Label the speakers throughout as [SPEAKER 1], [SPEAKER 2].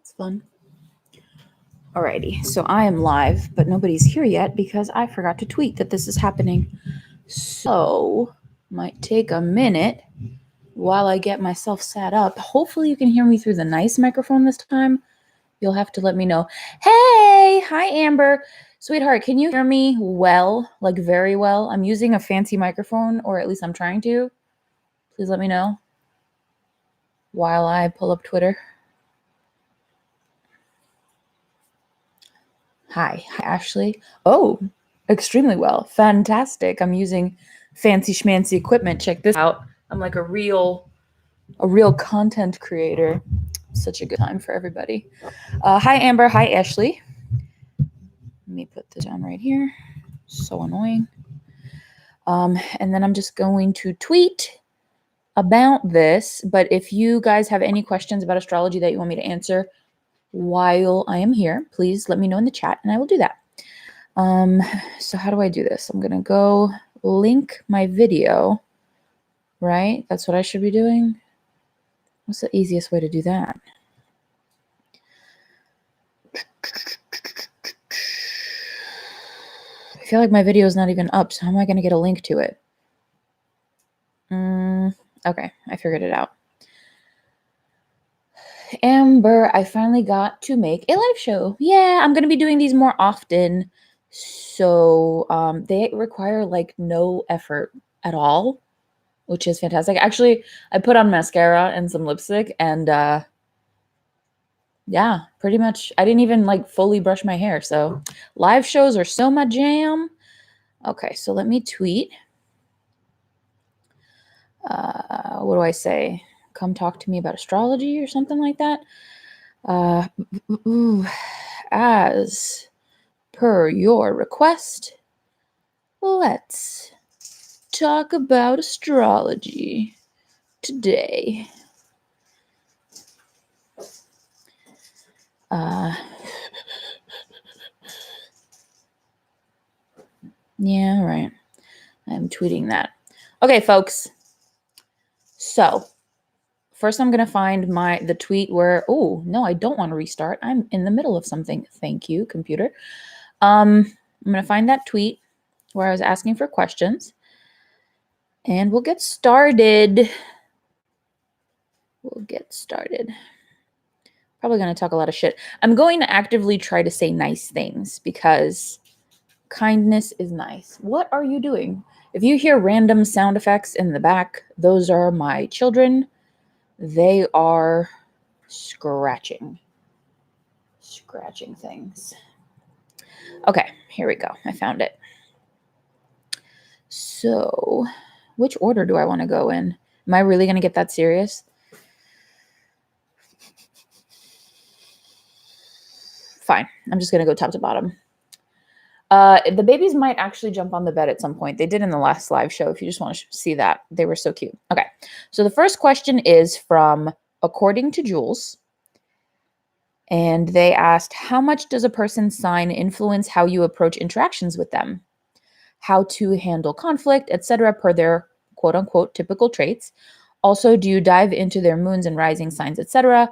[SPEAKER 1] That's fun. Alrighty, so I am live, but nobody's here yet because I forgot to tweet that this is happening. So, might take a minute while I get myself set up. Hopefully you can hear me through the nice microphone this time. You'll have to let me know. Hey, hi Amber. Sweetheart, can you hear me well? Like very well? I'm using a fancy microphone, or at least I'm trying to. Please let me know while I pull up Twitter. Hi, Ashley. Oh, extremely well. Fantastic. I'm using fancy schmancy equipment. Check this out. I'm like a real content creator. Such a good time for everybody. Hi, Amber. Hi, Ashley. Let me put this down right here. So annoying. And then I'm just going to tweet about this. But if you guys have any questions about astrology that you want me to answer while I am here, please let me know in the chat and I will do that. So how do I do this? I'm going to go link my video, right? That's what I should be doing. What's the easiest way to do that? I feel like my video is not even up, so how am I going to get a link to it? Okay, I figured it out. Amber, I finally got to make a live show. Yeah, I'm going to be doing these more often. So they require like no effort at all, which is fantastic. Actually, I put on mascara and some lipstick and yeah, pretty much. I didn't even like fully brush my hair. So live shows are so my jam. Okay, so let me tweet. What do I say? Come talk to me about astrology or something like that. As per your request, let's talk about astrology today. Yeah, right. I'm tweeting that. Okay, folks. So first I'm going to find the tweet where, oh, no, I don't want to restart. I'm in the middle of something. Thank you, computer. I'm going to find that tweet where I was asking for questions and we'll get started. Probably going to talk a lot of shit. I'm going to actively try to say nice things because kindness is nice. What are you doing? If you hear random sound effects in the back, those are my children. They are scratching things. Okay, here we go. I found it. So, which order do I want to go in? Am I really going to get that serious? Fine. I'm just going to go top to bottom. The babies might actually jump on the bed at some point. They did in the last live show. If you just want to see that, they were so cute. Okay. So the first question is from According to Jules. And they asked, how much does a person's sign influence how you approach interactions with them? How to handle conflict, etc., per their quote unquote typical traits. Also, do you dive into their moons and rising signs, etc.?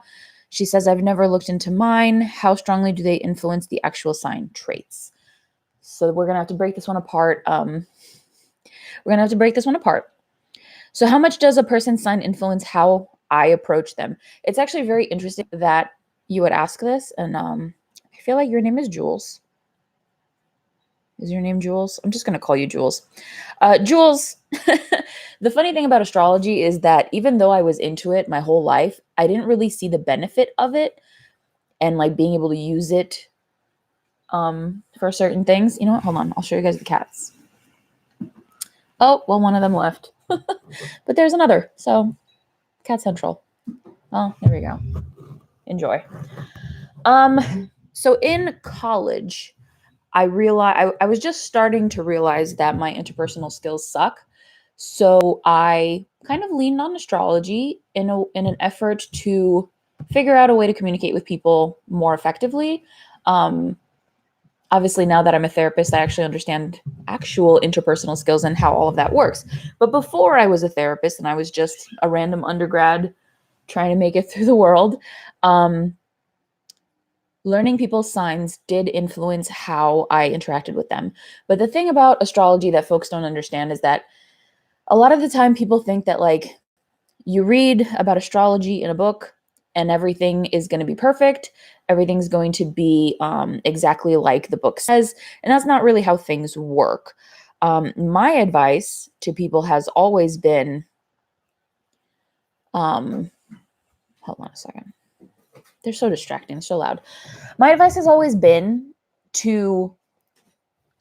[SPEAKER 1] She says, I've never looked into mine. How strongly do they influence the actual sign traits? So we're going to have to break this one apart. So how much does a person's sign influence how I approach them? It's actually very interesting that you would ask this. And I feel like your name is Jules. Is your name Jules? I'm just going to call you Jules. Jules, the funny thing about astrology is that even though I was into it my whole life, I didn't really see the benefit of it and like being able to use it for certain things. You know what? Hold on. I'll show you guys the cats. Oh, well, one of them left. But there's another. So, Cat Central. Oh, there we go. Enjoy. So in college, I realized I was just starting to realize that my interpersonal skills suck. So I kind of leaned on astrology in an effort to figure out a way to communicate with people more effectively. Obviously, now that I'm a therapist, I actually understand actual interpersonal skills and how all of that works. But before I was a therapist and I was just a random undergrad trying to make it through the world, learning people's signs did influence how I interacted with them. But the thing about astrology that folks don't understand is that a lot of the time people think that like you read about astrology in a book and everything is going to be perfect. Everything's going to be exactly like the book says. And that's not really how things work. My advice to people has always been hold on a second. They're so distracting, so loud. My advice has always been to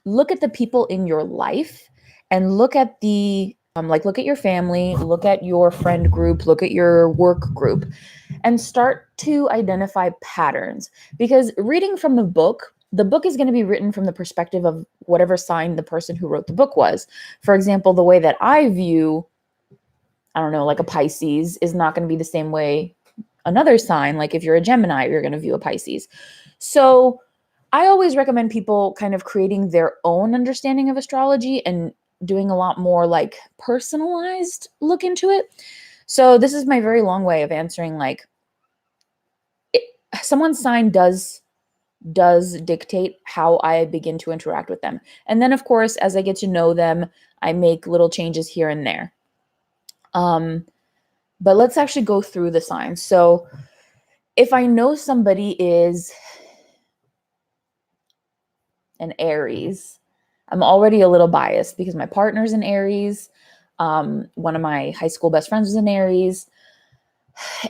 [SPEAKER 1] look at the people in your life and look at the look at your family, look at your friend group, look at your work group, and start to identify patterns. Because reading from the book is going to be written from the perspective of whatever sign the person who wrote the book was. For example, the way that I view, I don't know, like a Pisces is not going to be the same way another sign, like if you're a Gemini, you're going to view a Pisces. So I always recommend people kind of creating their own understanding of astrology and doing a lot more like personalized look into it. So this is my very long way of answering like it, someone's sign does dictate how I begin to interact with them. And then of course, as I get to know them, I make little changes here and there. But let's actually go through the signs. So if I know somebody is an Aries, I'm already a little biased because my partner's an Aries. One of my high school best friends was an Aries,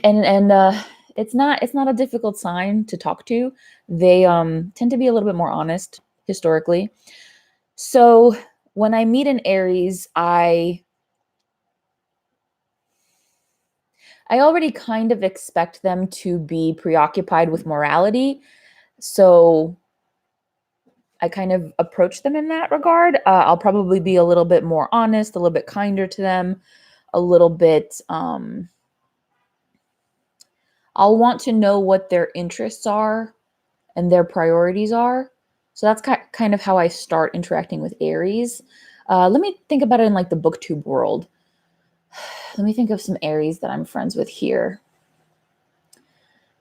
[SPEAKER 1] and it's not a difficult sign to talk to. They tend to be a little bit more honest historically. So when I meet an Aries, I already kind of expect them to be preoccupied with morality. So I kind of approach them in that regard. I'll probably be a little bit more honest, a little bit kinder to them, a little bit. I'll want to know what their interests are and their priorities are. So that's kind of how I start interacting with Aries. Let me think about it in like the booktube world. Let me think of some Aries that I'm friends with here.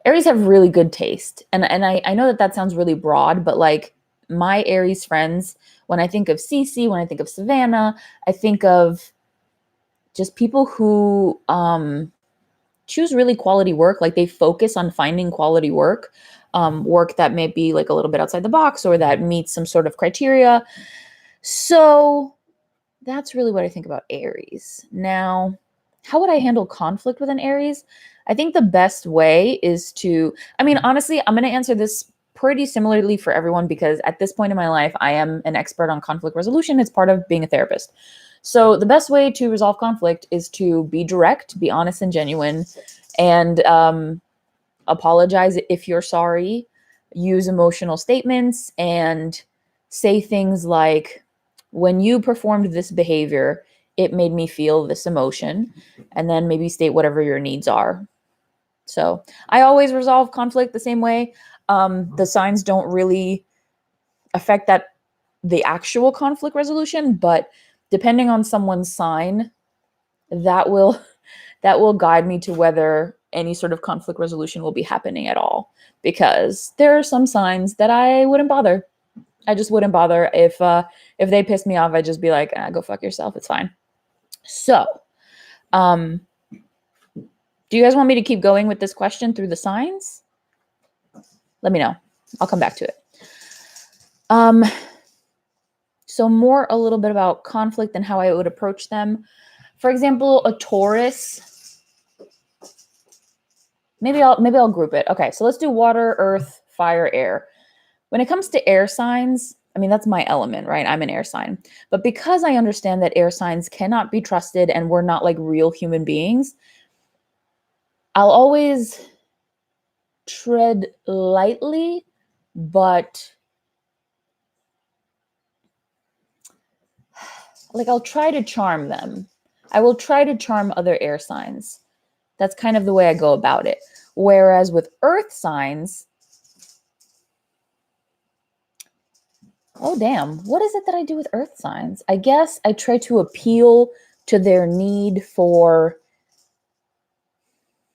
[SPEAKER 1] Aries have really good taste. And I know that that sounds really broad, but like my Aries friends, when I think of Cece, when I think of Savannah, I think of just people who choose really quality work. Like they focus on finding quality work, work that may be like a little bit outside the box or that meets some sort of criteria. So that's really what I think about Aries. Now, how would I handle conflict with an Aries? I think the best way is to, I mean, honestly, I'm going to answer this pretty similarly for everyone because at this point in my life, I am an expert on conflict resolution. It's part of being a therapist. So the best way to resolve conflict is to be direct, be honest and genuine, and apologize if you're sorry, use emotional statements, and say things like, when you performed this behavior, it made me feel this emotion, and then maybe state whatever your needs are. So I always resolve conflict the same way. The signs don't really affect the actual conflict resolution, but depending on someone's sign, that will guide me to whether any sort of conflict resolution will be happening at all. Because there are some signs that I wouldn't bother. I just wouldn't bother if they pissed me off. I'd just be like, go fuck yourself. It's fine. So, do you guys want me to keep going with this question through the signs? Let me know. I'll come back to it. So more a little bit about conflict and how I would approach them. For example, a Taurus. Maybe I'll group it. Okay, so let's do water, earth, fire, air. When it comes to air signs, I mean, that's my element, right? I'm an air sign. But because I understand that air signs cannot be trusted and we're not like real human beings, I'll always tread lightly, but like I'll try to charm them. I will try to charm other air signs. That's kind of the way I go about it. Whereas with earth signs, oh damn, what is it that I do with earth signs? I guess I try to appeal to their need for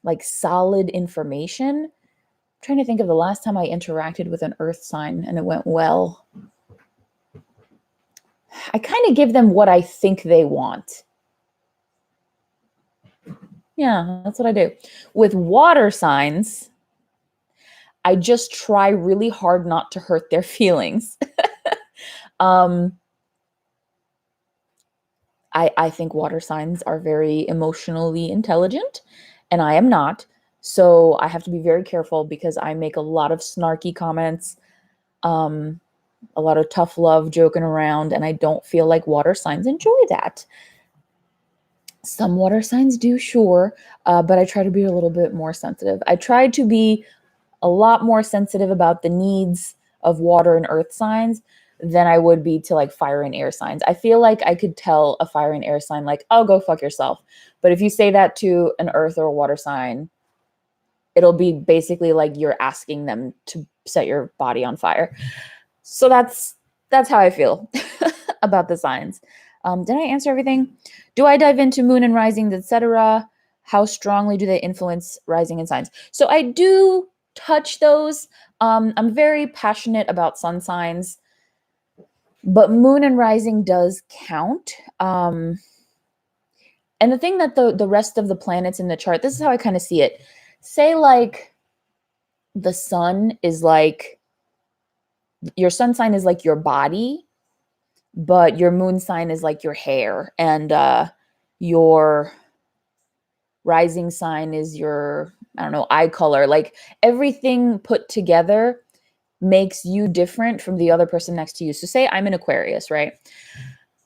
[SPEAKER 1] like solid information. trying to think of the last time I interacted with an earth sign and it went well. I kind of give them what I think they want. Yeah, that's what I do. With water signs, I just try really hard not to hurt their feelings. I think water signs are very emotionally intelligent, and I am not. So I have to be very careful because I make a lot of snarky comments, a lot of tough love joking around, and I don't feel like water signs enjoy that. Some water signs do, sure, but I try to be a little bit more sensitive. I try to be a lot more sensitive about the needs of water and earth signs than I would be to like fire and air signs. I feel like I could tell a fire and air sign like, "Oh, go fuck yourself." But if you say that to an earth or a water sign, it'll be basically like you're asking them to set your body on fire. So that's how I feel about the signs. Did I answer everything? Do I dive into moon and risings, etc.? How strongly do they influence rising and signs? So I do touch those. I'm very passionate about sun signs, but moon and rising does count. And the thing that the rest of the planets in the chart, this is how I kind of see it. Say like the sun is like, your sun sign is like your body, but your moon sign is like your hair, and your rising sign is your, I don't know, eye color. Like everything put together makes you different from the other person next to you. So say I'm an Aquarius, right?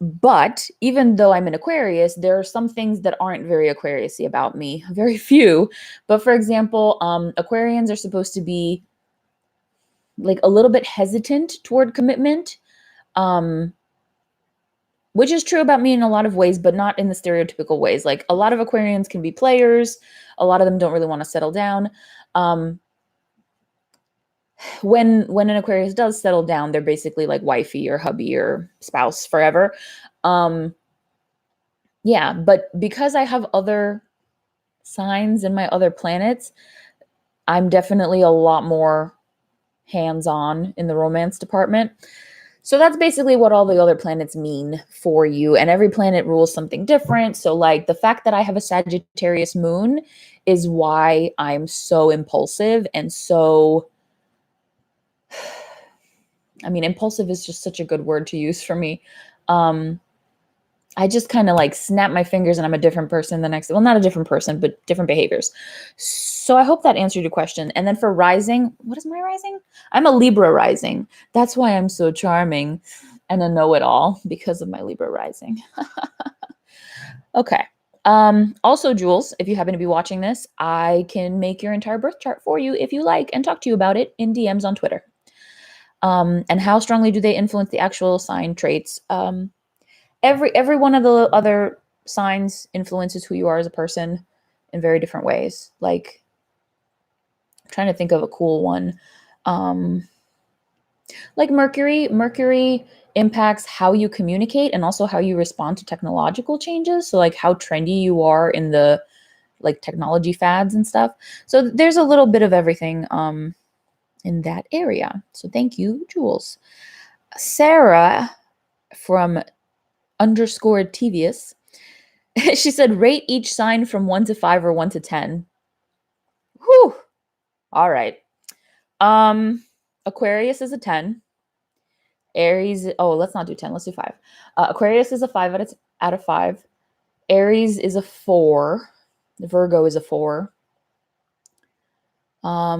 [SPEAKER 1] But even though I'm an Aquarius, there are some things that aren't very Aquarius-y about me, very few. But for example, Aquarians are supposed to be like a little bit hesitant toward commitment, which is true about me in a lot of ways, but not in the stereotypical ways. Like a lot of Aquarians can be players. A lot of them don't really want to settle down. When an Aquarius does settle down, they're basically like wifey or hubby or spouse forever. Yeah, but because I have other signs in my other planets, I'm definitely a lot more hands-on in the romance department. So that's basically what all the other planets mean for you. And every planet rules something different. So like the fact that I have a Sagittarius moon is why I'm so impulsive and so, I mean, impulsive is just such a good word to use for me. I just kind of like snap my fingers and I'm a different person the next, well, not a different person, but different behaviors. So I hope that answered your question. And then for rising, what is my rising? I'm a Libra rising. That's why I'm so charming and a know-it-all, because of my Libra rising. Okay. Also, Jules, if you happen to be watching this, I can make your entire birth chart for you if you like and talk to you about it in DMs on Twitter. And how strongly do they influence the actual sign traits? Every one of the other signs influences who you are as a person in very different ways. Like, I'm trying to think of a cool one. Like Mercury impacts how you communicate and also how you respond to technological changes. So like how trendy you are in the like technology fads and stuff. So there's a little bit of everything in that area. So thank you, Jules. Sarah from _Tevius. She said, rate each sign from 1 to 5 or 1 to 10. Whew. All right. Aquarius is a 10. Aries, oh, let's not do 10. Let's do 5. Aquarius is a 5 out of 5. Aries is a 4. Virgo is a 4. I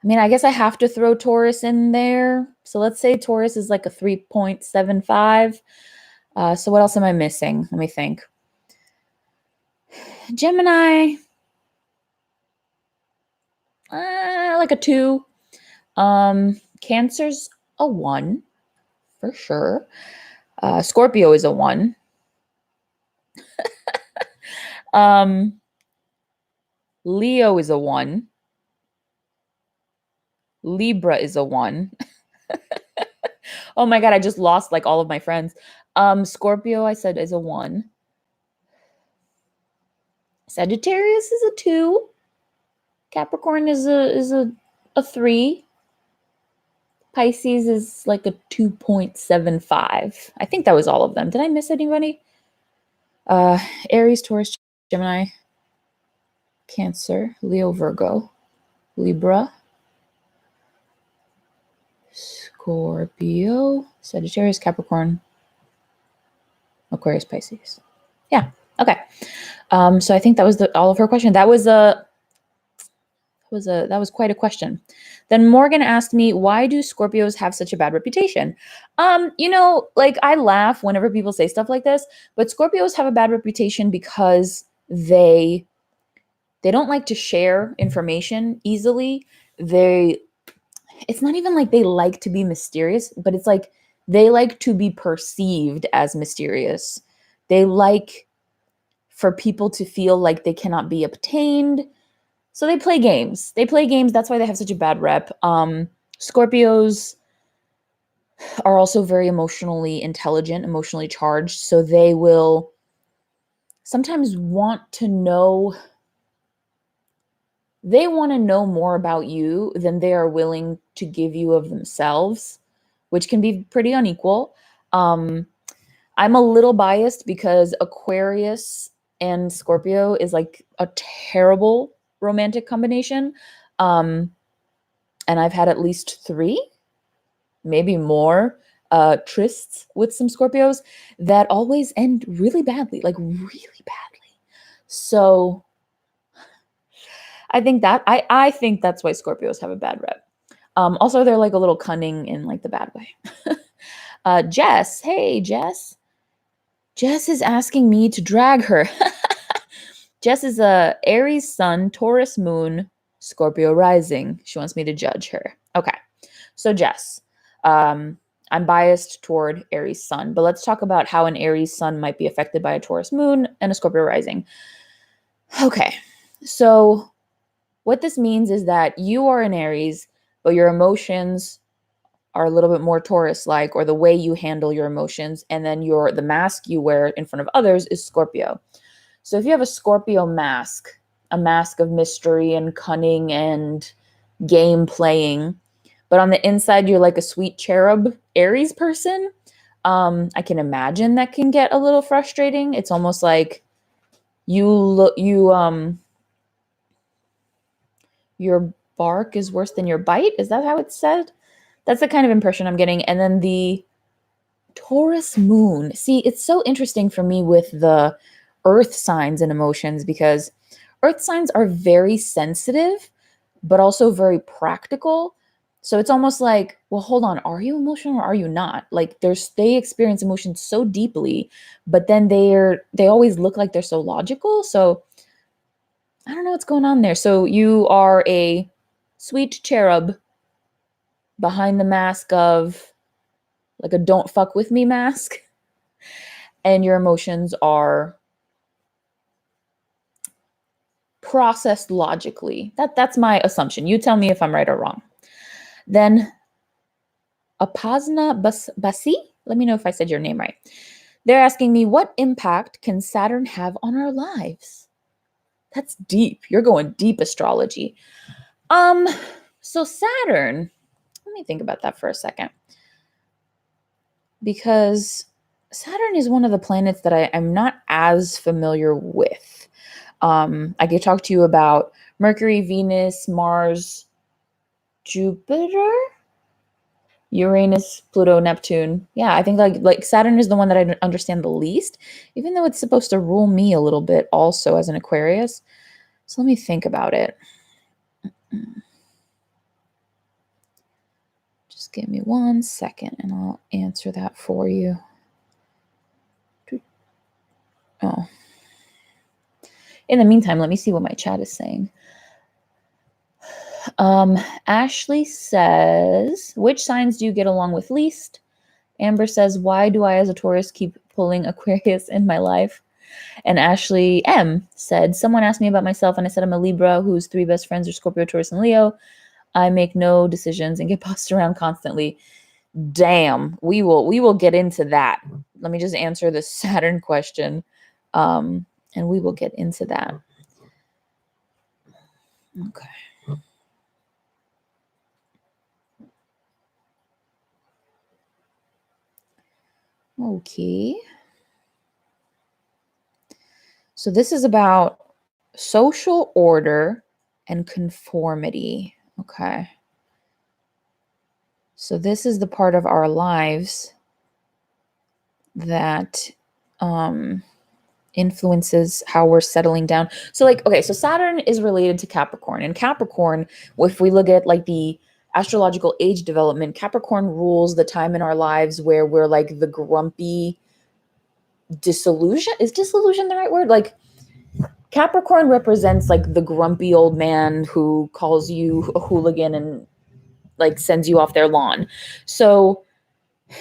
[SPEAKER 1] mean, I guess I have to throw Taurus in there. So let's say Taurus is like a 3.75. So what else am I missing? Let me think. Gemini, like a 2. Cancer's a 1 for sure. Scorpio is a 1. Leo is a 1. Libra is a 1. Oh my God, I just lost like all of my friends. Scorpio, I said, is a 1. Sagittarius is a 2. Capricorn is a 3. Pisces is like a 2.75. I think that was all of them. Did I miss anybody? Aries, Taurus, Gemini, Cancer, Leo, Virgo, Libra, Scorpio, Sagittarius, Capricorn, Aquarius, Pisces. Yeah. Okay. So I think that was all of her question. That was quite a question. Then Morgan asked me, why do Scorpios have such a bad reputation? Like I laugh whenever people say stuff like this, but Scorpios have a bad reputation because they don't like to share information easily. It's not even like they like to be mysterious, but it's like they like to be perceived as mysterious. They like for people to feel like they cannot be obtained. So they play games. That's why they have such a bad rep. Scorpios are also very emotionally intelligent, emotionally charged. So they will sometimes want to know more about you than they are willing to give you of themselves, which can be pretty unequal. I'm a little biased because Aquarius and Scorpio is like a terrible romantic combination. And I've had at least 3, maybe more, trysts with some Scorpios that always end really badly, like really badly. So I think that's why Scorpios have a bad rep. Also, they're like a little cunning in like the bad way. Jess, hey Jess. Jess is asking me to drag her. Jess is a Aries sun, Taurus moon, Scorpio rising. She wants me to judge her. Okay. So Jess, I'm biased toward Aries sun, but let's talk about how an Aries sun might be affected by a Taurus moon and a Scorpio rising. Okay. So what this means is that you are an Aries, but your emotions are a little bit more Taurus-like, or the way you handle your emotions, and then the mask you wear in front of others is Scorpio. So if you have a Scorpio mask, a mask of mystery and cunning and game playing, but on the inside you're like a sweet cherub Aries person, I can imagine that can get a little frustrating. It's almost like your bark is worse than your bite. Is that how it's said? That's the kind of impression I'm getting. And then the Taurus moon. See, it's so interesting for me with the earth signs and emotions, because earth signs are very sensitive, but also very practical. So it's almost like, well, hold on, are you emotional or are you not? Like they experience emotions so deeply, but then they always look like they're so logical. So I don't know what's going on there. So you are a sweet cherub behind the mask of like a don't fuck with me mask, and your emotions are processed logically. That's my assumption. You tell me if I'm right or wrong. Then Apasna Basi, let me know if I said your name right. They're asking me, what impact can Saturn have on our lives? That's deep. You're going deep astrology. So Saturn, let me think about that for a second. Because Saturn is one of the planets that I'm not as familiar with. I could talk to you about Mercury, Venus, Mars, Jupiter, Uranus, Pluto, Neptune. Yeah, I think like Saturn is the one that I understand the least, even though it's supposed to rule me a little bit also as an Aquarius. So let me think about it. Just give me 1 second and I'll answer that for you. Oh. In the meantime, let me see what my chat is saying. Ashley says, which signs do you get along with least? Amber says, why do I as a Taurus keep pulling Aquarius in my life? And Ashley M said, someone asked me about myself and I said I'm a Libra whose 3 best friends are Scorpio, Taurus, and Leo. I make no decisions and get bossed around constantly. Damn, we will get into that. Let me just answer the Saturn question, and we will get into that. Okay. Okay. So this is about social order and conformity. Okay. So this is the part of our lives that influences how we're settling down. So like, okay, so Saturn is related to Capricorn, and Capricorn, if we look at like the astrological age development, Capricorn rules the time in our lives where we're like the grumpy disillusion. Is disillusion the right word? Like Capricorn represents like the grumpy old man who calls you a hooligan and like sends you off their lawn. So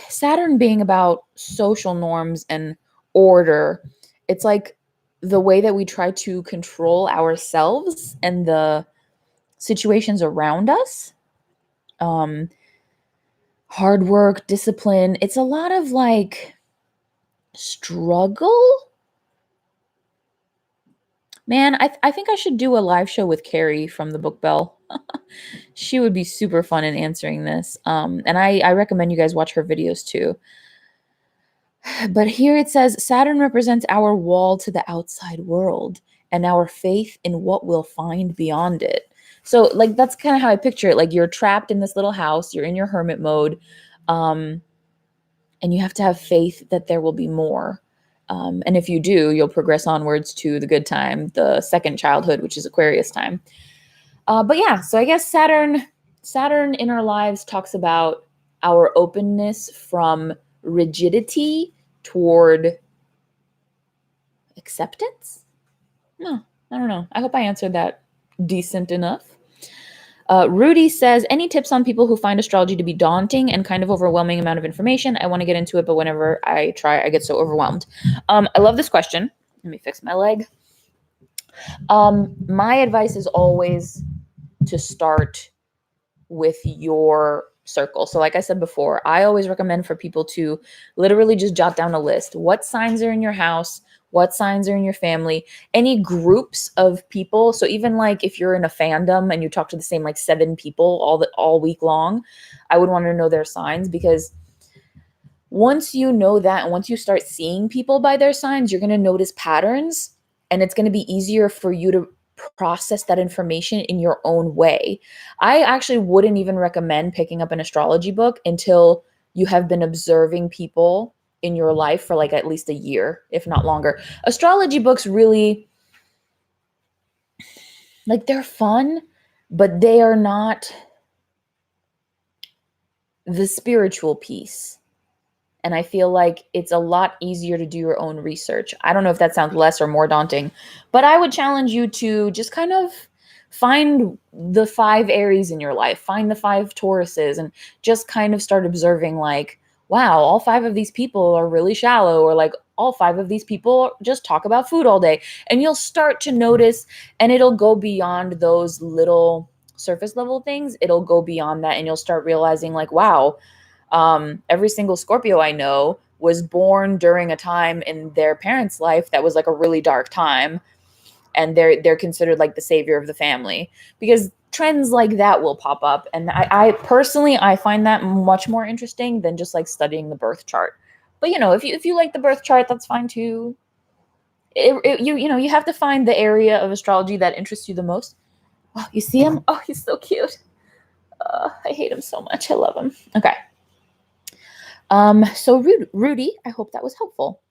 [SPEAKER 1] Saturn being about social norms and order, it's like the way that we try to control ourselves and the situations around us. Um, Hard work, discipline. It's a lot of like struggle. Man, I think I should do a live show with Carrie from the Book Bell. She would be super fun in answering this. And I recommend you guys watch her videos too. But here it says Saturn represents our wall to the outside world and our faith in what we'll find beyond it. So, like, that's kind of how I picture it. Like, you're trapped in this little house, you're in your hermit mode, um, and you have to have faith that there will be more. And if you do, you'll progress onwards to the good time, the second childhood, which is Aquarius time. But yeah, so I guess Saturn in our lives talks about our openness from rigidity toward acceptance. No, I don't know. I hope I answered that decent enough. Rudy says, any tips on people who find astrology to be daunting and kind of overwhelming amount of information? I want to get into it, but whenever I try, I get so overwhelmed. I love this question. Let me fix my leg. My advice is always to start with your circle. So like I said before, I always recommend for people to literally just jot down a list. What signs are in your house? What signs are in your family? Any groups of people. So even like if you're in a fandom and you talk to the same like 7 people all week long, I would want to know their signs, because once you know that and once you start seeing people by their signs, you're going to notice patterns, and it's going to be easier for you to process that information in your own way. I actually wouldn't even recommend picking up an astrology book until you have been observing people in your life for like at least a year, if not longer. Astrology books really, like, they're fun, but they are not the spiritual piece. And I feel like it's a lot easier to do your own research. I don't know if that sounds less or more daunting, but I would challenge you to just kind of find the 5 Aries in your life, find the 5 Tauruses, and just kind of start observing like, wow, all 5 of these people are really shallow, or like all 5 of these people just talk about food all day. And you'll start to notice, and it'll go beyond those little surface level things. It'll go beyond that, and you'll start realizing like, wow, every single Scorpio I know was born during a time in their parents' life that was like a really dark time, and they're considered like the savior of the family, because trends like that will pop up. And I personally, I find that much more interesting than just like studying the birth chart. But you know, if you like the birth chart, that's fine too. You know, you have to find the area of astrology that interests you the most. Oh, you see him? Oh, he's so cute. I hate him so much. I love him. Okay. So Rudy, I hope that was helpful.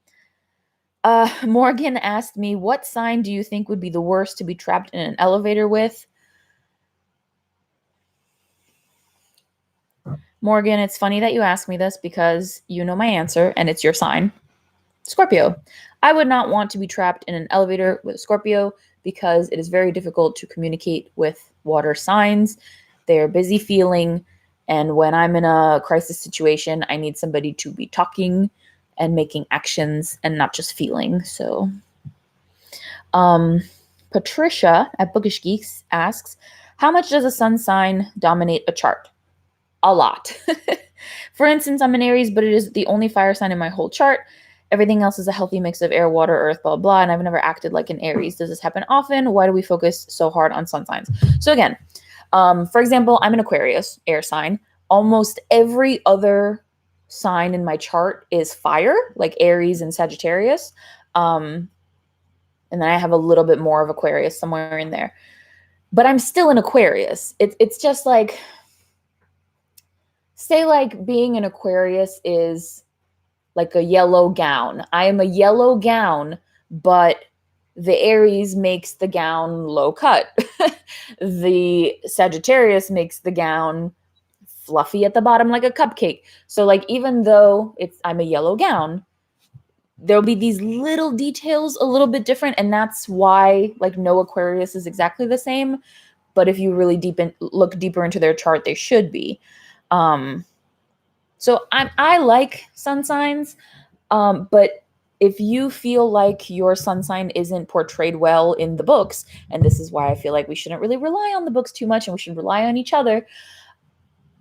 [SPEAKER 1] Morgan asked me, what sign do you think would be the worst to be trapped in an elevator with? Morgan, it's funny that you asked me this because you know my answer and it's your sign. Scorpio. I would not want to be trapped in an elevator with a Scorpio because it is very difficult to communicate with water signs. They are busy feeling, and when I'm in a crisis situation, I need somebody to be talking and making actions and not just feeling. So, Patricia at Bookish Geeks asks, how much does a sun sign dominate a chart? A lot. For instance, I'm an Aries, but it is the only fire sign in my whole chart. Everything else is a healthy mix of air, water, earth, blah, blah. And I've never acted like an Aries. Does this happen often? Why do we focus so hard on sun signs? So again, for example, I'm an Aquarius, air sign. Almost every other sign in my chart is fire, like Aries and Sagittarius. And then I have a little bit more of Aquarius somewhere in there. But I'm still an Aquarius. It's just like, say like being an Aquarius is like a yellow gown. I am a yellow gown, but the Aries makes the gown low cut. The Sagittarius makes the gown fluffy at the bottom like a cupcake. So like even though I'm a yellow gown, there'll be these little details a little bit different, and that's why like no Aquarius is exactly the same. But if you really look deeper into their chart, they should be. So I like sun signs, but if you feel like your sun sign isn't portrayed well in the books, and this is why I feel like we shouldn't really rely on the books too much and we should rely on each other,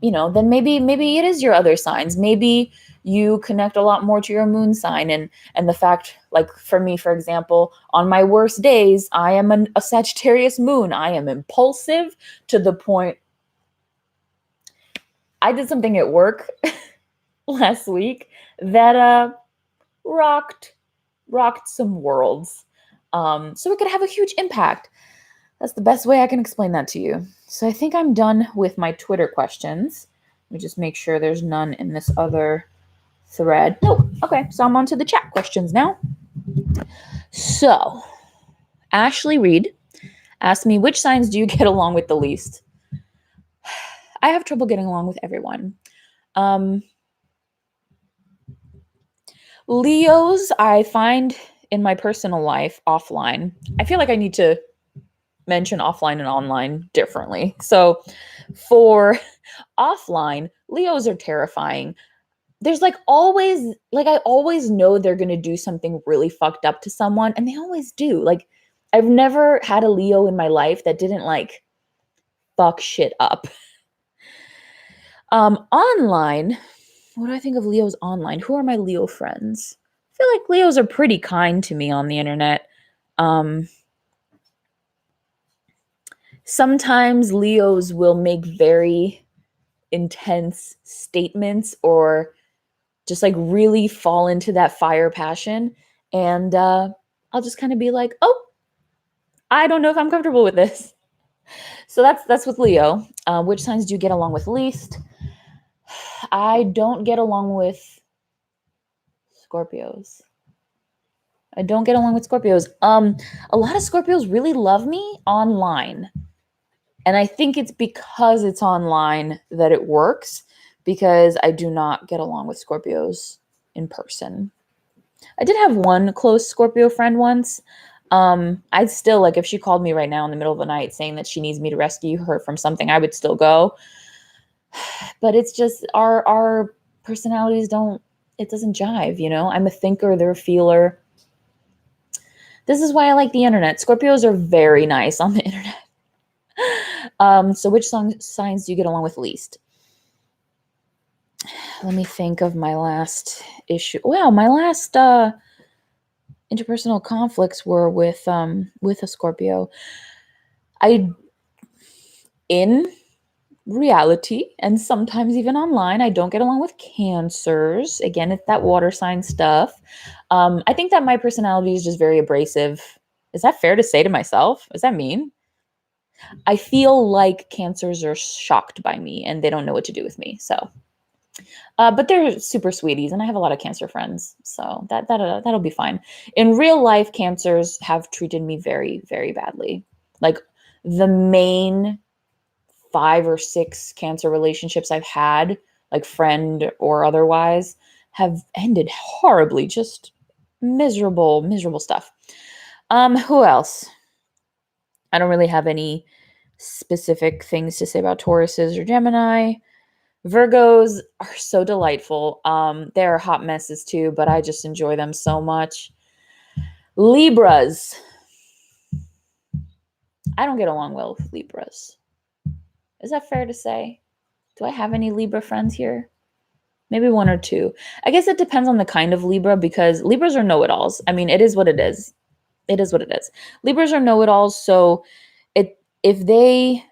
[SPEAKER 1] then maybe it is your other signs. Maybe you connect a lot more to your moon sign, and the fact, like for me, for example, on my worst days, I am a Sagittarius moon. I am impulsive to the point. I did something at work last week that rocked some worlds. So it could have a huge impact. That's the best way I can explain that to you. So I think I'm done with my Twitter questions. Let me just make sure there's none in this other thread. Nope. Okay, so I'm on to the chat questions now. So Ashley Reed asked me, which signs do you get along with the least? I have trouble getting along with everyone. Leos, I find in my personal life offline. I feel like I need to mention offline and online differently. So for offline, Leos are terrifying. There's I always know they're going to do something really fucked up to someone, and they always do. Like, I've never had a Leo in my life that didn't fuck shit up. Online, what do I think of Leos online? Who are my Leo friends? I feel like Leos are pretty kind to me on the internet. Sometimes Leos will make very intense statements or just really fall into that fire passion. And I'll just kind of be like, oh, I don't know if I'm comfortable with this. So that's with Leo. Which signs do you get along with least? I don't get along with Scorpios. I don't get along with Scorpios. A lot of Scorpios really love me online. And I think it's because it's online that it works, because I do not get along with Scorpios in person. I did have one close Scorpio friend once. I'd still, if she called me right now in the middle of the night saying that she needs me to rescue her from something, I would still go. But it's just our personalities it doesn't jive, I'm a thinker, they're a feeler. This is why I like the internet. Scorpios are very nice on the internet. So which signs do you get along with least? Let me think of my last issue. Well, my last interpersonal conflicts were with a Scorpio. In reality, and sometimes even online, I don't get along with Cancers. Again, it's that water sign stuff. I think that my personality is just very abrasive. Is that fair to say to myself? Is that mean? I feel like Cancers are shocked by me and they don't know what to do with me. So, but they're super sweeties, and I have a lot of Cancer friends, so that'll be fine. In real life, Cancers have treated me very, very badly. Like, the main 5 or 6 Cancer relationships I've had, friend or otherwise, have ended horribly. Just miserable stuff. Who else? I don't really have any specific things to say about Tauruses or Gemini. Virgos are so delightful. They're hot messes too, but I just enjoy them so much. Libras. I don't get along well with Libras. Is that fair to say? Do I have any Libra friends here? Maybe one or two. I guess it depends on the kind of Libra because Libras are know-it-alls. I mean, it is what it is. It is what it is. Libras are know-it-alls, so if they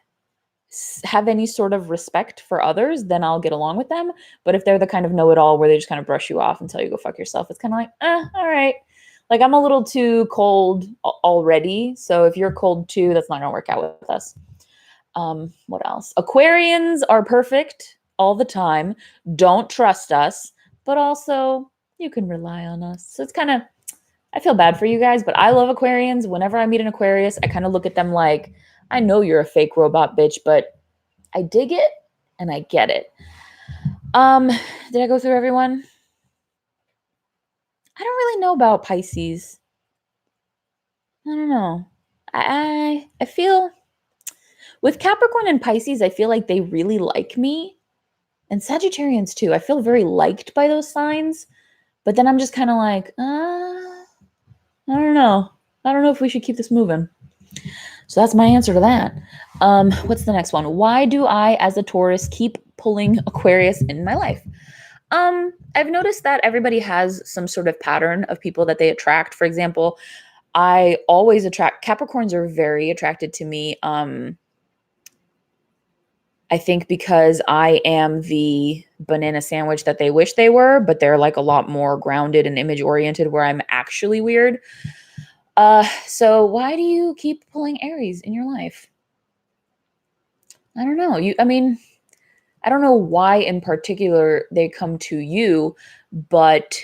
[SPEAKER 1] have any sort of respect for others, then I'll get along with them. But if they're the kind of know-it-all where they just kind of brush you off and tell you go fuck yourself, it's kind of like, all right. Like I'm a little too cold already. So if you're cold too, that's not gonna work out with us. What else? Aquarians are perfect all the time. Don't trust us, but also you can rely on us. So it's kind of, I feel bad for you guys, but I love Aquarians. Whenever I meet an Aquarius, I kind of look at them like, I know you're a fake robot bitch, but I dig it and I get it. Did I go through everyone? I don't really know about Pisces. I don't know. I feel with Capricorn and Pisces, I feel like they really like me. And Sagittarians too. I feel very liked by those signs. But then I'm just kind of like, I don't know. I don't know if we should keep this moving. So that's my answer to that. What's the next one? Why do I, as a Taurus, keep pulling Aquarius in my life? I've noticed that everybody has some sort of pattern of people that they attract. For example, I always attract Capricorns are very attracted to me. I think because I am the banana sandwich that they wish they were, but they're like a lot more grounded and image oriented where I'm actually weird. So why do you keep pulling Aries in your life? I don't know. I don't know why in particular they come to you, but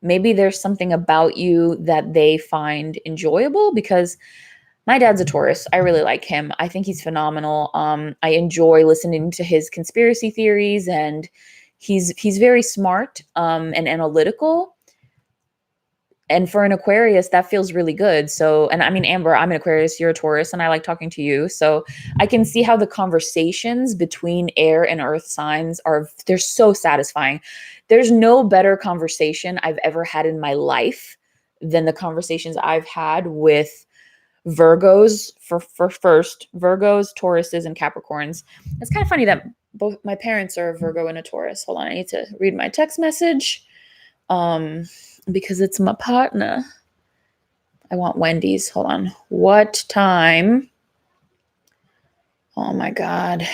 [SPEAKER 1] maybe there's something about you that they find enjoyable because my dad's a Taurus. I really like him. I think he's phenomenal. I enjoy listening to his conspiracy theories, and he's very smart and analytical. And for an Aquarius, that feels really good. So, and I mean, Amber, I'm an Aquarius, you're a Taurus, and I like talking to you. So I can see how the conversations between air and earth signs they're so satisfying. There's no better conversation I've ever had in my life than the conversations I've had with Virgos for first, Virgos, Tauruses, and Capricorns. It's kind of funny that both my parents are a Virgo and a Taurus. Hold on, I need to read my text message. Because it's my partner. I want Wendy's. Hold on. What time? Oh my God.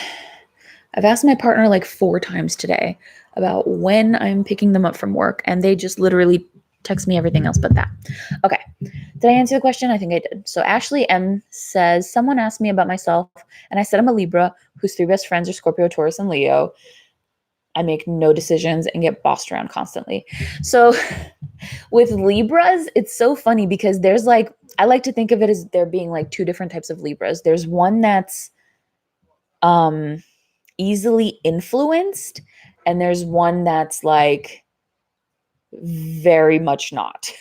[SPEAKER 1] I've asked my partner like 4 times today about when I'm picking them up from work, and they just literally text me everything else but that. Okay. Did I answer the question? I think I did. So Ashley M says, someone asked me about myself, and I said I'm a Libra whose 3 best friends are Scorpio, Taurus, and Leo. I make no decisions and get bossed around constantly. So with Libras, it's so funny because there's like, I like to think of it as there being like 2 different types of Libras. There's one that's easily influenced, and there's one that's like very much not.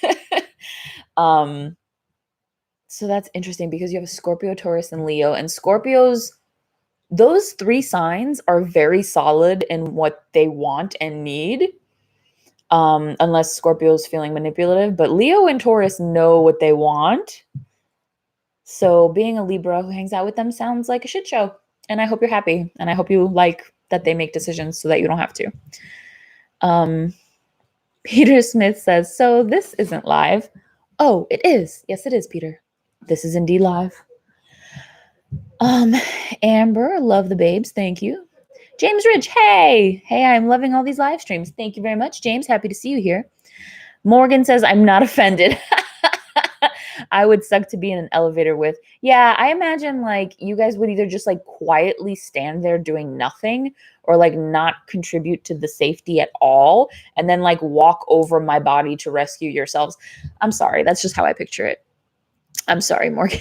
[SPEAKER 1] So that's interesting because you have a Scorpio, Taurus, and Leo, and Scorpios, those 3 signs are very solid in what they want and need. Unless Scorpio's feeling manipulative, but Leo and Taurus know what they want. So being a Libra who hangs out with them sounds like a shit show. And I hope you're happy. And I hope you like that they make decisions so that you don't have to. Peter Smith says, so this isn't live. Oh, it is. Yes, it is, Peter. This is indeed live. Amber, love the babes. Thank you. James Ridge, hey, I'm loving all these live streams. Thank you very much, James. Happy to see you here. Morgan says, I'm not offended. I would suck to be in an elevator with. Yeah, I imagine like you guys would either just like quietly stand there doing nothing or like not contribute to the safety at all and then like walk over my body to rescue yourselves. I'm sorry. That's just how I picture it. I'm sorry, Morgan.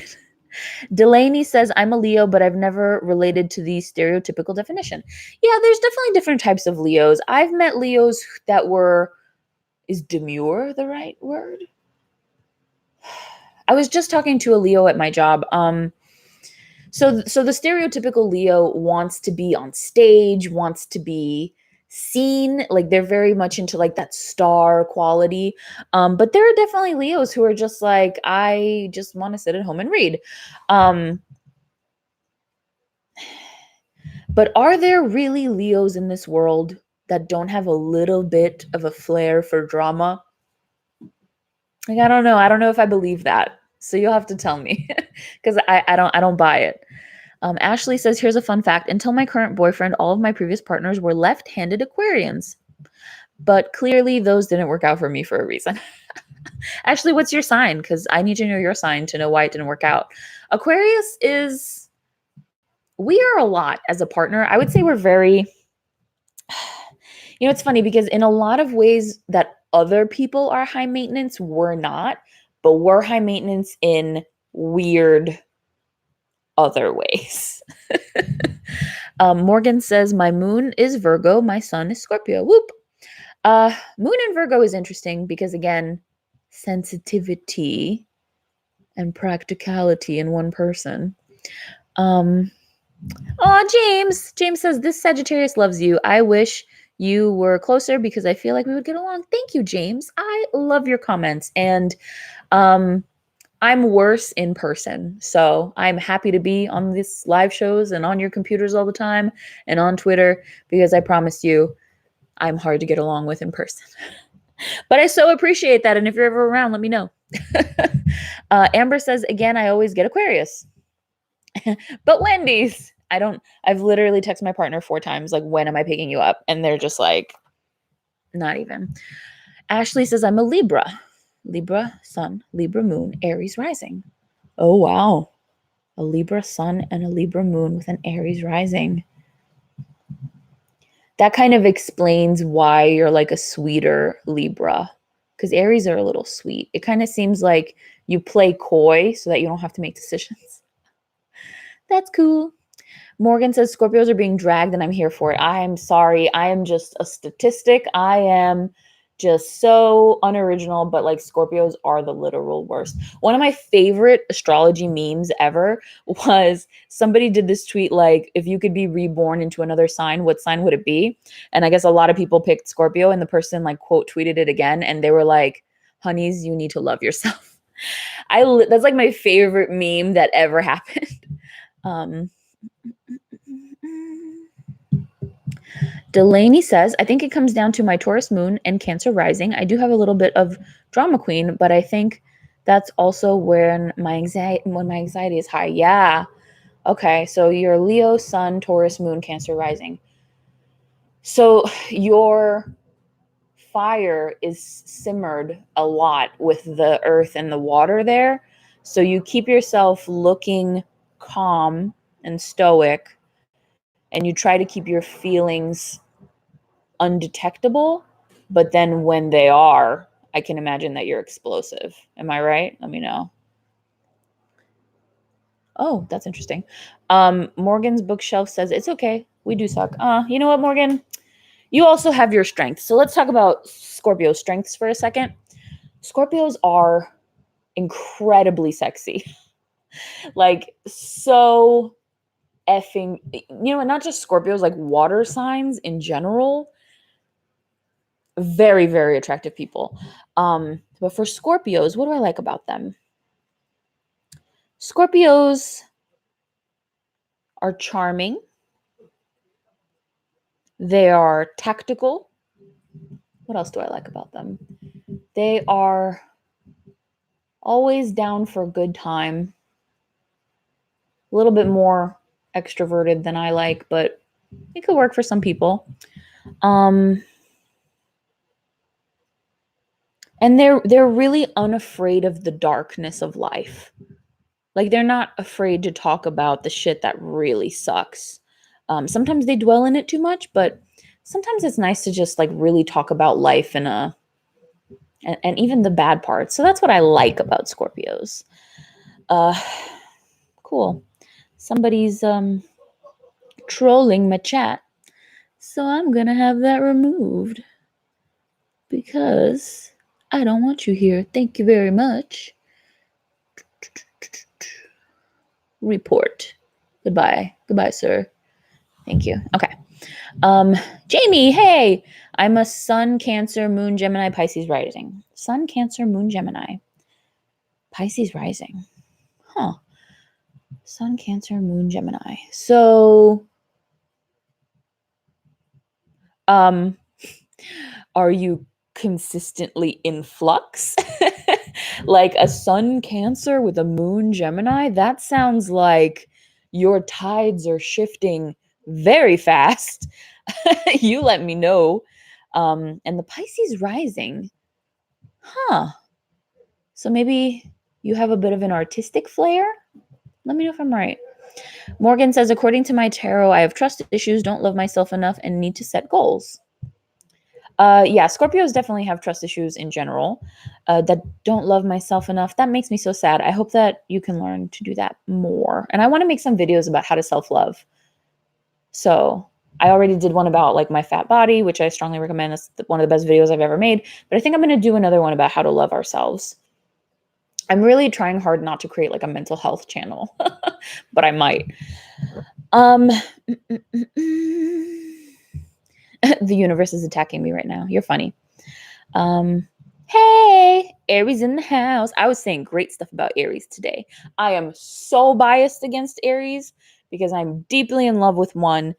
[SPEAKER 1] Delaney says, I'm a Leo, but I've never related to the stereotypical definition. Yeah, there's definitely different types of Leos. I've met Leos that were, is demure the right word? I was just talking to a Leo at my job. So the stereotypical Leo wants to be on stage, wants to be seen, like they're very much into like that star quality. But there are definitely Leos who are just like, I just want to sit at home and read. But are there really Leos in this world that don't have a little bit of a flair for drama. Like, I don't know. I don't know if I believe that. So you'll have to tell me because I don't buy it. Ashley says, here's a fun fact. Until my current boyfriend, all of my previous partners were left-handed Aquarians. But clearly those didn't work out for me for a reason. Ashley, what's your sign? Because I need to know your sign to know why it didn't work out. Aquarius is, we are a lot as a partner. I would say we're very, it's funny because in a lot of ways that other people are high maintenance, we're not, but we're high maintenance in weird other ways. Morgan says, my moon is Virgo, my sun is Scorpio. Whoop. Moon in Virgo is interesting because, again, sensitivity and practicality in one person. James says, this Sagittarius loves you. I wish you were closer because I feel like we would get along. Thank you, James. I love your comments. And I'm worse in person. So I'm happy to be on these live shows and on your computers all the time and on Twitter because I promise you I'm hard to get along with in person. But I so appreciate that. And if you're ever around, let me know. Amber says, again, I always get Aquarius. But Wendy's, I've literally texted my partner 4 times, like, when am I picking you up? And they're just like, not even. Ashley says, I'm a Libra. Libra sun, Libra moon, Aries rising. Oh, wow. A Libra sun and a Libra moon with an Aries rising. That kind of explains why you're like a sweeter Libra, because Aries are a little sweet. It kind of seems like you play coy so that you don't have to make decisions. That's cool. Morgan says Scorpios are being dragged and I'm here for it. I am sorry. I am just a statistic. I am just so unoriginal, but like Scorpios are the literal worst. One of my favorite astrology memes ever was somebody did this tweet like, if you could be reborn into another sign, what sign would it be? And I guess a lot of people picked Scorpio, and the person like quote tweeted it again, and they were like, honeys, you need to love yourself. That's like my favorite meme that ever happened. Delaney says, I think it comes down to my Taurus moon and Cancer rising. I do have a little bit of drama queen, but I think that's also when my anxiety is high. Yeah. Okay. So you're Leo, sun, Taurus, moon, Cancer rising. So your fire is simmered a lot with the earth and the water there. So you keep yourself looking calm and stoic, and you try to keep your feelings undetectable, but then when they are, I can imagine that you're explosive. Am I right? Let me know. Oh, that's interesting. Morgan's bookshelf says it's okay. We do suck. You know what, Morgan? You also have your strengths. So let's talk about Scorpio strengths for a second. Scorpios are incredibly sexy. Like, so effing, and not just Scorpios, like water signs in general. Very, very attractive people. But for Scorpios, what do I like about them? Scorpios are charming. They are tactical. What else do I like about them? They are always down for a good time. A little bit more extroverted than I like, but it could work for some people. And they're really unafraid of the darkness of life. Like, they're not afraid to talk about the shit that really sucks. Sometimes they dwell in it too much, but sometimes it's nice to just like really talk about life and even the bad parts. So that's what I like about Scorpios. Cool. Somebody's trolling my chat. So I'm gonna have that removed because I don't want you here. Thank you very much. Report. Goodbye. Goodbye, sir. Thank you. Okay. Jamie, hey. I'm a Sun, Cancer, Moon, Gemini, Pisces rising. Sun, Cancer, Moon, Gemini. Pisces rising. Huh. Sun, Cancer, Moon, Gemini. So Are you consistently in flux? Like a sun Cancer with a moon Gemini? That sounds like your tides are shifting very fast. You let me know. And the Pisces rising. Huh. So maybe you have a bit of an artistic flair? Let me know if I'm right. Morgan says, according to my tarot, I have trust issues, don't love myself enough, and need to set goals. Yeah, Scorpios definitely have trust issues in general. That don't love myself enough. That makes me so sad. I hope that you can learn to do that more. And I want to make some videos about how to self-love. So I already did one about like my fat body, which I strongly recommend. That's one of the best videos I've ever made. But I think I'm going to do another one about how to love ourselves. I'm really trying hard not to create like a mental health channel, but I might. The universe is attacking me right now. You're funny. Hey, Aries in the house. I was saying great stuff about Aries today. I am so biased against Aries because I'm deeply in love with one.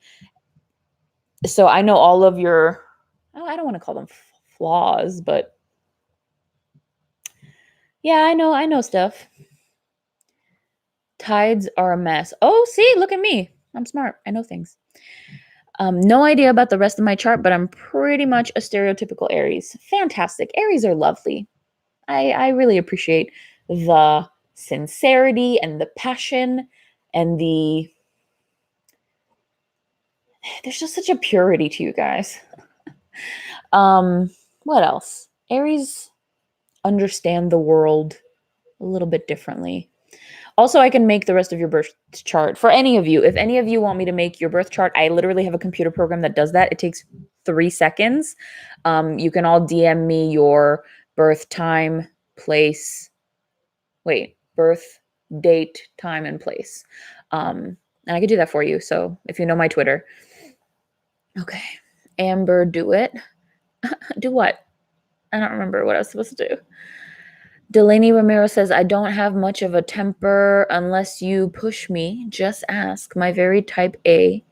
[SPEAKER 1] So I know all of your, oh, I don't want to call them flaws, but yeah, I know stuff. Tides are a mess. Oh, see, look at me. I'm smart. I know things. No idea about the rest of my chart, but I'm pretty much a stereotypical Aries. Fantastic. Aries are lovely. I really appreciate the sincerity and the passion and there's just such a purity to you guys. What else? Aries understand the world a little bit differently. Also, I can make the rest of your birth chart for any of you. If any of you want me to make your birth chart, I literally have a computer program that does that. It takes 3 seconds. You can all DM me your birth time, place. Wait, birth, date, time, and place. And I could do that for you. So if you know my Twitter. Okay. Amber, do it. Do what? I don't remember what I was supposed to do. Delaney Romero says, I don't have much of a temper unless you push me. Just ask. My very type A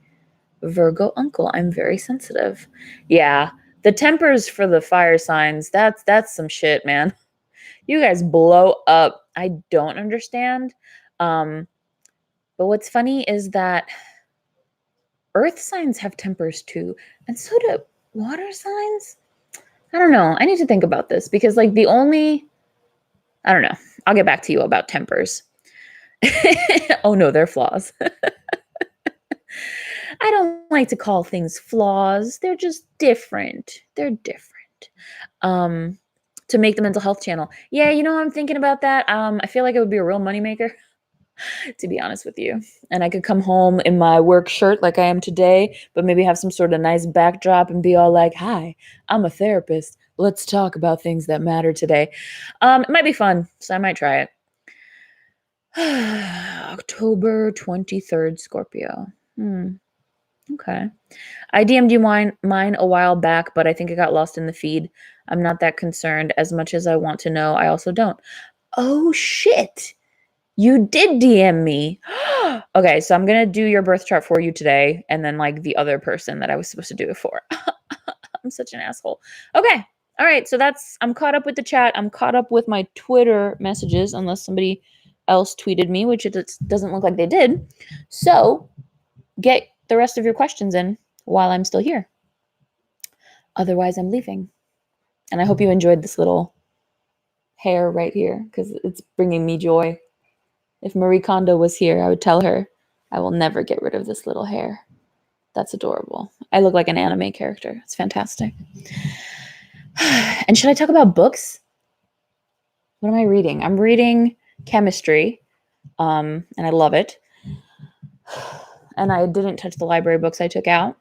[SPEAKER 1] Virgo uncle. I'm very sensitive. Yeah. The tempers for the fire signs, that's some shit, man. You guys blow up. I don't understand. But what's funny is that earth signs have tempers too. And so do water signs. I don't know. I need to think about this because like I don't know. I'll get back to you about tempers. Oh no, they're flaws. I don't like to call things flaws. They're just different. They're different. To make the mental health channel. Yeah, I'm thinking about that. I feel like it would be a real moneymaker, to be honest with you. And I could come home in my work shirt like I am today, but maybe have some sort of nice backdrop and be all like, hi, I'm a therapist. Let's talk about things that matter today. It might be fun, so I might try it. October 23rd, Scorpio. Okay. I DM'd you mine a while back, but I think it got lost in the feed. I'm not that concerned. As much as I want to know, I also don't. Oh, shit. You did DM me. Okay, so I'm going to do your birth chart for you today, and then, like, the other person that I was supposed to do it for. I'm such an asshole. Okay. All right, so I'm caught up with the chat. I'm caught up with my Twitter messages, unless somebody else tweeted me, which it doesn't look like they did. So get the rest of your questions in while I'm still here. Otherwise, I'm leaving. And I hope you enjoyed this little hair right here because it's bringing me joy. If Marie Kondo was here, I would tell her, I will never get rid of this little hair. That's adorable. I look like an anime character. It's fantastic. And should I talk about books? What am I reading? I'm reading chemistry, and I love it. And I didn't touch the library books I took out.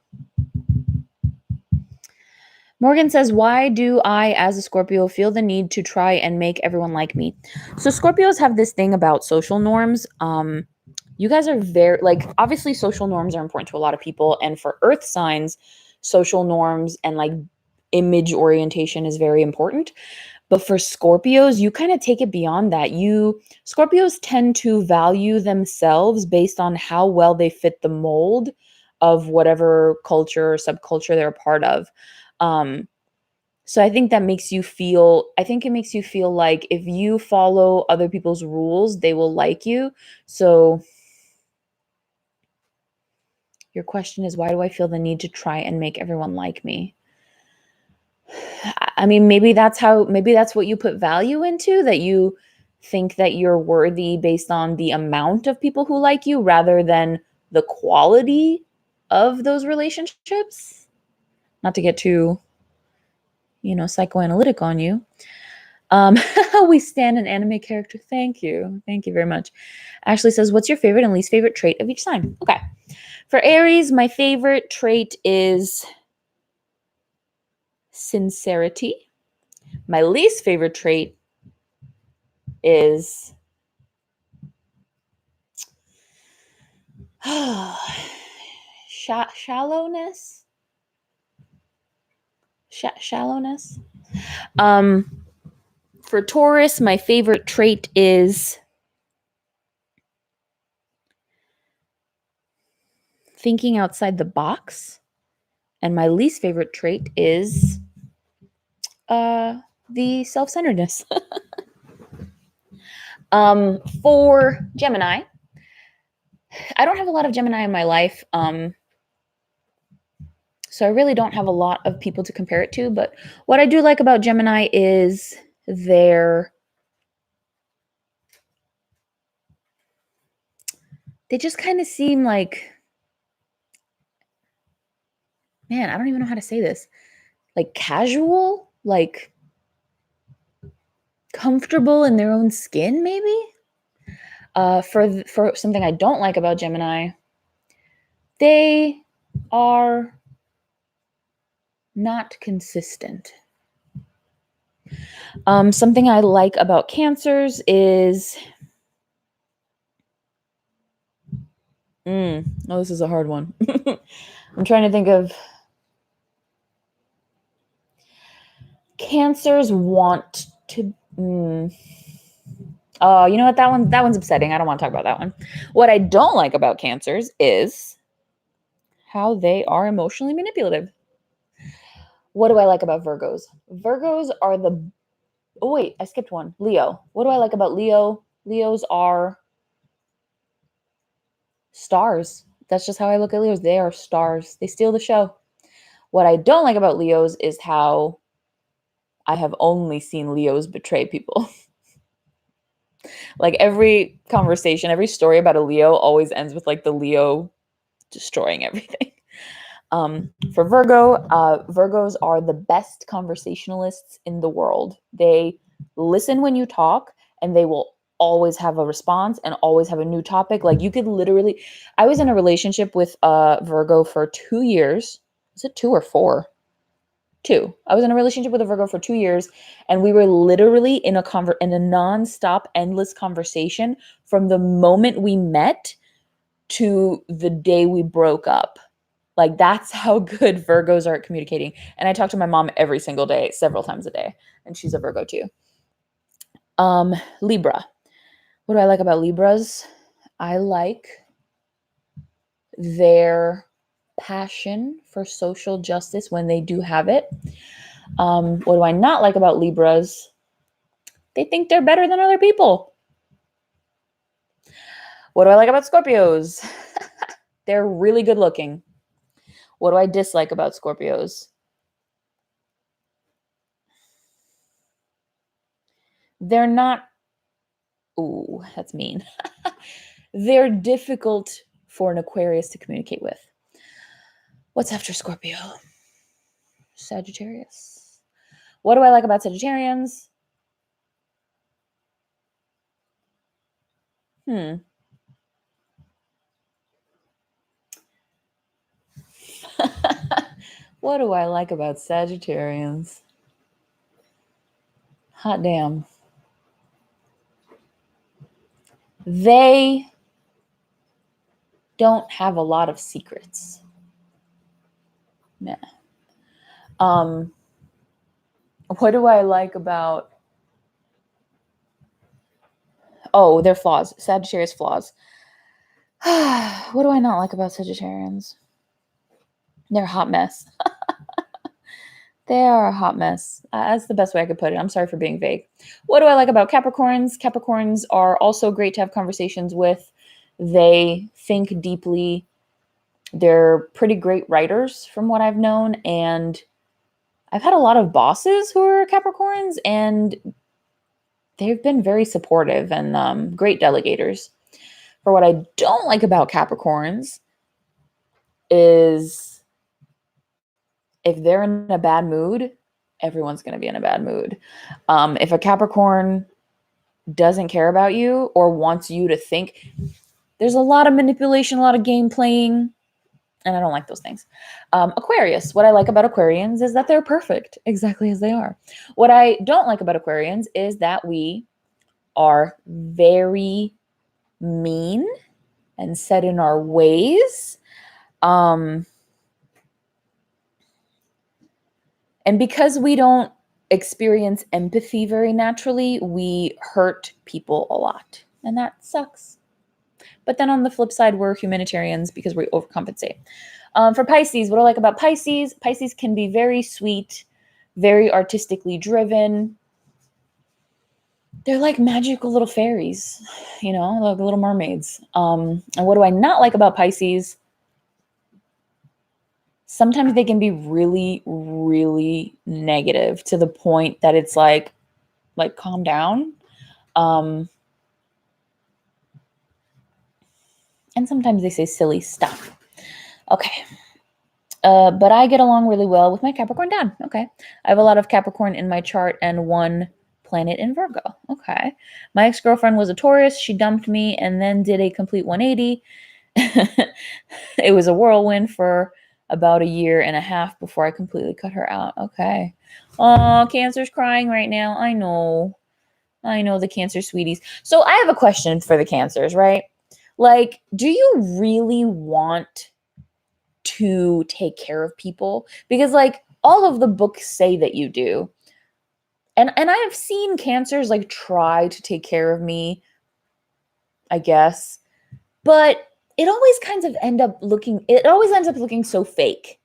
[SPEAKER 1] Morgan says, why do I, as a Scorpio, feel the need to try and make everyone like me? So Scorpios have this thing about social norms. You guys are very, like, obviously social norms are important to a lot of people. And for earth signs, social norms and like image orientation is very important. But for Scorpios, you kind of take it beyond that. Scorpios tend to value themselves based on how well they fit the mold of whatever culture or subculture they're a part of. So I think that makes you feel, I think it makes you feel like if you follow other people's rules, they will like you. So your question is, why do I feel the need to try and make everyone like me? I mean, maybe that's what you put value into, that you think that you're worthy based on the amount of people who like you rather than the quality of those relationships. Not to get too, psychoanalytic on you. We stand an anime character. Thank you. Thank you very much. Ashley says, what's your favorite and least favorite trait of each sign? Okay. For Aries, my favorite trait is sincerity. My least favorite trait is shallowness. Shallowness. For Taurus, my favorite trait is thinking outside the box. And my least favorite trait is the self-centeredness. For Gemini, I don't have a lot of Gemini in my life. So I really don't have a lot of people to compare it to. But what I do like about Gemini is they just kind of seem like, man, I don't even know how to say this. Like casual, like comfortable in their own skin, maybe. For something I don't like about Gemini, they are not consistent. Something I like about Cancers is, this is a hard one. I'm trying to think of, Cancers want to, you know what, that one's upsetting. I don't want to talk about that one. What I don't like about Cancers is how they are emotionally manipulative. What do I like about Virgos? Virgos are oh wait, I skipped one. Leo. What do I like about Leo? Leos are stars. That's just how I look at Leos. They are stars. They steal the show. What I don't like about Leos is how I have only seen Leos betray people. Like every conversation, every story about a Leo always ends with like the Leo destroying everything. For Virgo, Virgos are the best conversationalists in the world. They listen when you talk and they will always have a response and always have a new topic. Like you could literally, I was in a relationship with a Virgo for 2 years. Was it 2 or 4? 2. I was in a relationship with a Virgo for 2 years, and we were literally in a nonstop, endless conversation from the moment we met to the day we broke up. Like that's how good Virgos are at communicating. And I talk to my mom every single day, several times a day, and she's a Virgo too. Libra. What do I like about Libras? I like their passion for social justice when they do have it. What do I not like about Libras? They think they're better than other people. What do I like about Scorpios? They're really good looking. What do I dislike about Scorpios? They're not, ooh, that's mean. They're difficult for an Aquarius to communicate with. What's after Scorpio? Sagittarius. What do I like about Sagittarians? What do I like about Sagittarians? Hot damn. They don't have a lot of secrets. Nah. What do I like about, their flaws. Sagittarius flaws. What do I not like about Sagittarians? They're a hot mess. They are a hot mess. That's the best way I could put it. I'm sorry for being vague. What do I like about Capricorns? Capricorns are also great to have conversations with. They think deeply. They're pretty great writers from what I've known. And I've had a lot of bosses who are Capricorns, and they've been very supportive and great delegators. For what I don't like about Capricorns is if they're in a bad mood, everyone's going to be in a bad mood. If a Capricorn doesn't care about you or wants you to think, there's a lot of manipulation, a lot of game playing, and I don't like those things. Aquarius, what I like about Aquarians is that they're perfect exactly as they are. What I don't like about Aquarians is that we are very mean and set in our ways. And because we don't experience empathy very naturally, we hurt people a lot. And that sucks. But then on the flip side, we're humanitarians because we overcompensate. For Pisces, what I like about Pisces, Pisces can be very sweet, very artistically driven. They're like magical little fairies, like little mermaids. And what do I not like about Pisces? Sometimes they can be really, really negative to the point that it's like calm down. And sometimes they say silly stuff. Okay. But I get along really well with my Capricorn dad. Okay. I have a lot of Capricorn in my chart and one planet in Virgo. Okay. My ex-girlfriend was a Taurus. She dumped me and then did a complete 180. It was a whirlwind for about a year and a half before I completely cut her out. Okay. Oh, Cancer's crying right now. I know the Cancer sweeties. So I have a question for the Cancers, right? Like, do you really want to take care of people? Because like all of the books say that you do. And I have seen Cancers like try to take care of me, I guess. But it always ends up looking so fake,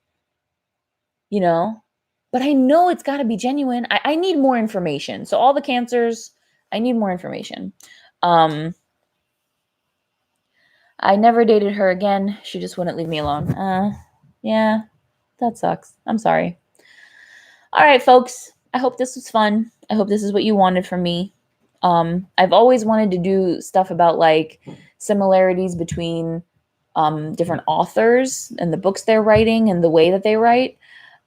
[SPEAKER 1] you know? But I know it's got to be genuine. I need more information. So all the Cancers, I need more information. I never dated her again. She just wouldn't leave me alone. Yeah, that sucks. I'm sorry. All right, folks. I hope this was fun. I hope this is what you wanted from me. I've always wanted to do stuff about like similarities between different authors and the books they're writing and the way that they write.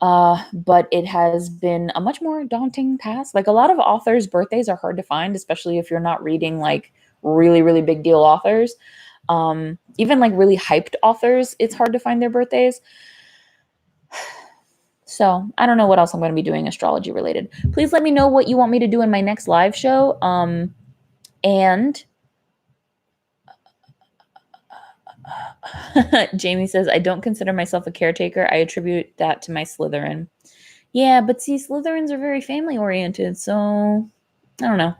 [SPEAKER 1] But it has been a much more daunting task. Like a lot of authors' birthdays are hard to find, especially if you're not reading like really, really big deal authors. Even like really hyped authors, it's hard to find their birthdays. So I don't know what else I'm going to be doing astrology related. Please let me know what you want me to do in my next live show. And Jamie says, I don't consider myself a caretaker. I attribute that to my Slytherin. Yeah, but see, Slytherins are very family oriented. So I don't know.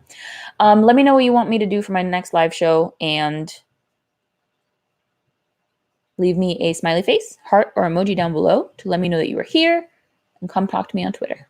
[SPEAKER 1] Let me know what you want me to do for my next live show and leave me a smiley face, heart, or emoji down below to let me know that you are here and come talk to me on Twitter.